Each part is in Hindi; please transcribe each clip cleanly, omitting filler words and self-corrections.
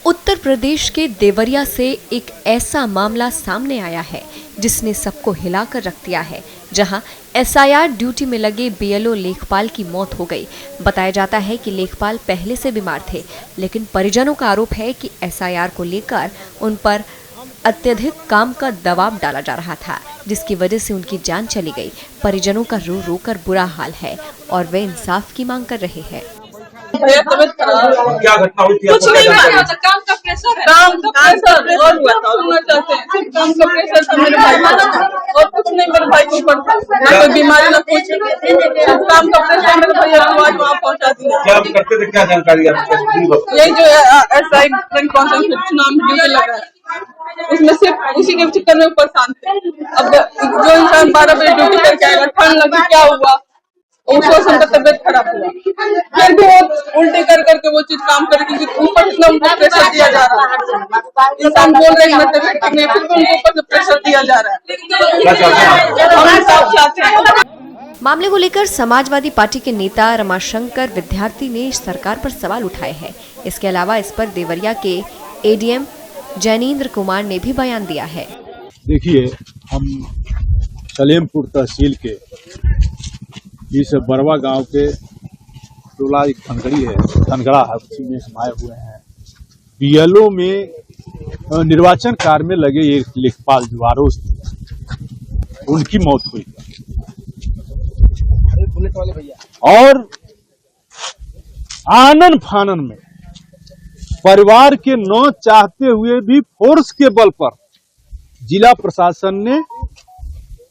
उत्तर प्रदेश के देवरिया से एक ऐसा मामला सामने आया है जिसने सबको हिलाकर रख दिया है, जहां एसआईआर ड्यूटी में लगे बीएलओ लेखपाल की मौत हो गई। बताया जाता है कि लेखपाल पहले से बीमार थे, लेकिन परिजनों का आरोप है कि एसआईआर को लेकर उन पर अत्यधिक काम का दबाव डाला जा रहा था, जिसकी वजह से उनकी जान चली गई। परिजनों का रो रो कर बुरा हाल है और वे इंसाफ की मांग कर रहे हैं। क्या घटना हुई थी? कुछ नहीं हुआ, काम का प्रेशर है, काम का प्रेशर और सुनना चाहते हैं, सिर्फ काम का प्रेशर था मेरे भाई और कुछ नहीं। मेरे भाई को ऊपर ना कोई बीमारी ना कुछ, काम का प्रेशर मेरे भैया को आज वहाँ पहुँचा दिया। क्या करते थे, क्या जानकारी आपको? यही जो एसआई फ्रेंड कॉन्सेंट्रेशन नाम ड्यूटी लगा है, उसमें सिर्फ उसी के चक्कर में परेशान थे। अब जो इंसान 12 बजे ड्यूटी करके आएगा, ठंड लगी, क्या हुआ, उस वक्त उनका तबियत खराब हुआ, फिर भी वो उल्टे कर करके वो चीज काम करेगी, क्योंकि ऊपर इतना उनको प्रेशर दिया जा रहा है। इंसान बोल रहे हैं तबियत ठीक नहीं, फिर भी उनको ऊपर से प्रेशर दिया जा रहा है। हम इंसाफ चाहते हैं। मामले को लेकर समाजवादी पार्टी के नेता रमाशंकर विद्यार्थी ने सरकार पर सवाल उठाए हैं। इसके अलावा इस पर देवरिया के एडीएम जैनेन्द्र कुमार ने भी बयान दिया है। देखिए, हम सलेमपुर तहसील के इस बरवा गांव के टोला एक धनगड़ी है, धनगड़ा है, उसी में समाये हुए हैं। बीएलओ में निर्वाचन कार्य में लगे एक लेखपाल जो आरोस थे, उनकी मौत हुई और आनन फानन में परिवार के न चाहते हुए भी फोर्स के बल पर जिला प्रशासन ने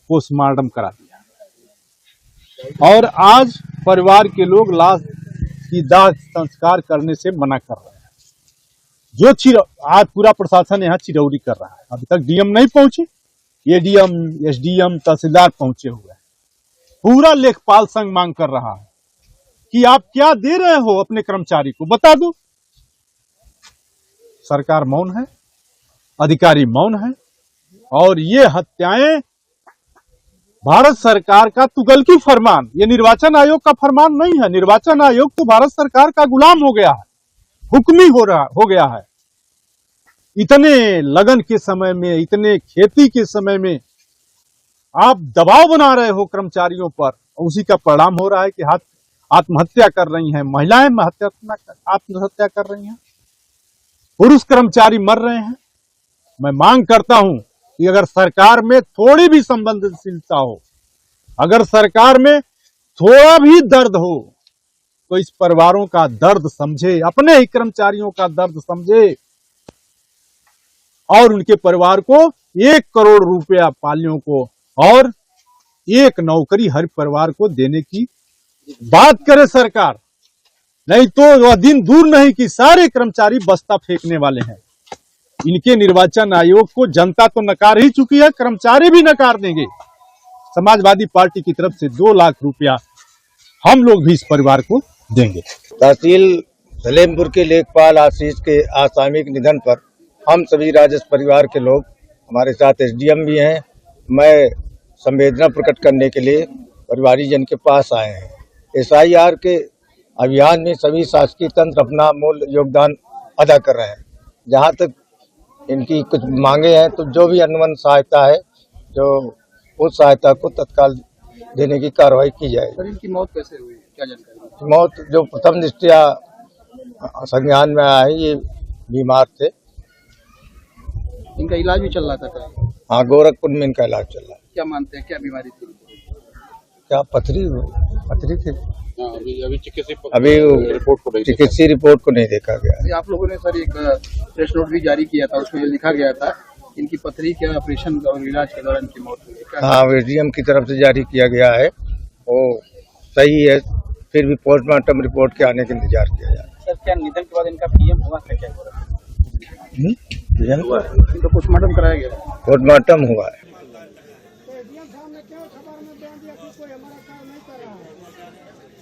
पोस्टमार्टम करा दिया और आज परिवार के लोग लाश की दाह संस्कार करने से मना कर रहे हैं। जो आज पूरा प्रशासन यहाँ चिरौरी कर रहा है। अभी तक डीएम नहीं पहुंचे, एडीएम, एसडीएम, तहसीलदार पहुंचे हुए हैं। पूरा लेखपाल संघ मांग कर रहा है कि आप क्या दे रहे हो अपने कर्मचारी को, बता दो। सरकार मौन है, अधिकारी मौन है और ये हत्याएं भारत सरकार का तुगलकी फरमान, ये निर्वाचन आयोग का फरमान नहीं है। निर्वाचन आयोग तो भारत सरकार का गुलाम हो गया है, हुक्मी हो गया है। इतने लगन के समय में, इतने खेती के समय में आप दबाव बना रहे हो कर्मचारियों पर, उसी का परिणाम हो रहा है कि आत्महत्या कर रही हैं महिलाएं, आत्महत्या कर रही हैं, पुरुष कर्मचारी मर रहे हैं। मैं मांग करता हूं कि अगर सरकार में थोड़ी भी संवेदनशीलता हो, अगर सरकार में थोड़ा भी दर्द हो, तो इस परिवारों का दर्द समझे, अपने ही कर्मचारियों का दर्द समझे और उनके परिवार को 1 करोड़ रुपया पालियों को और 1 नौकरी हर परिवार को देने की बात करे सरकार। नहीं तो वह दिन दूर नहीं कि सारे कर्मचारी बस्ता फेंकने वाले हैं। इनके निर्वाचन आयोग को जनता तो नकार ही चुकी है, कर्मचारी भी नकार देंगे। समाजवादी पार्टी की तरफ से 2 लाख रुपया हम लोग भी इस परिवार को देंगे। तहसील सलेमपुर के लेखपाल आशीष के असामयिक निधन पर हम सभी राजस्व परिवार के लोग, हमारे साथ एसडीएम भी हैं, मैं संवेदना प्रकट करने के लिए परिवारीजन के पास आए हैं। एसआईआर के अभियान में सभी शासकीय तंत्र अपना मूल योगदान अदा कर रहे हैं। जहां तक इनकी कुछ मांगे हैं, तो जो भी अनुबंध सहायता है, जो उस सहायता को तत्काल देने की कार्रवाई की जाए। सर, इनकी मौत कैसे हुई, क्या जानकारी? मौत जो प्रथम दृष्टया संज्ञान में आया है, ये बीमार थे। इनका इलाज भी चल रहा था? हाँ, गोरखपुर में इनका इलाज चल रहा है। क्या मानते हैं, क्या बीमारी थी? क्या पथरी थी? अभी चिकित्सीय रिपोर्ट को नहीं देखा गया। आप लोगों ने सर एक प्रेस नोट भी जारी किया था, उसमें लिखा गया था इनकी पथरी के ऑपरेशन और इलाज के दौरान की मौत हुई। हाँ, एडीएम की तरफ से जारी किया गया है, वो सही है। फिर भी पोस्टमार्टम रिपोर्ट के आने का इंतजार किया जा रहा है। सर, क्या निधन के बाद इनका पीएम हुआ था? क्या हुआ? इनका पोस्टमार्टम कराया गया? पोस्टमार्टम हुआ है।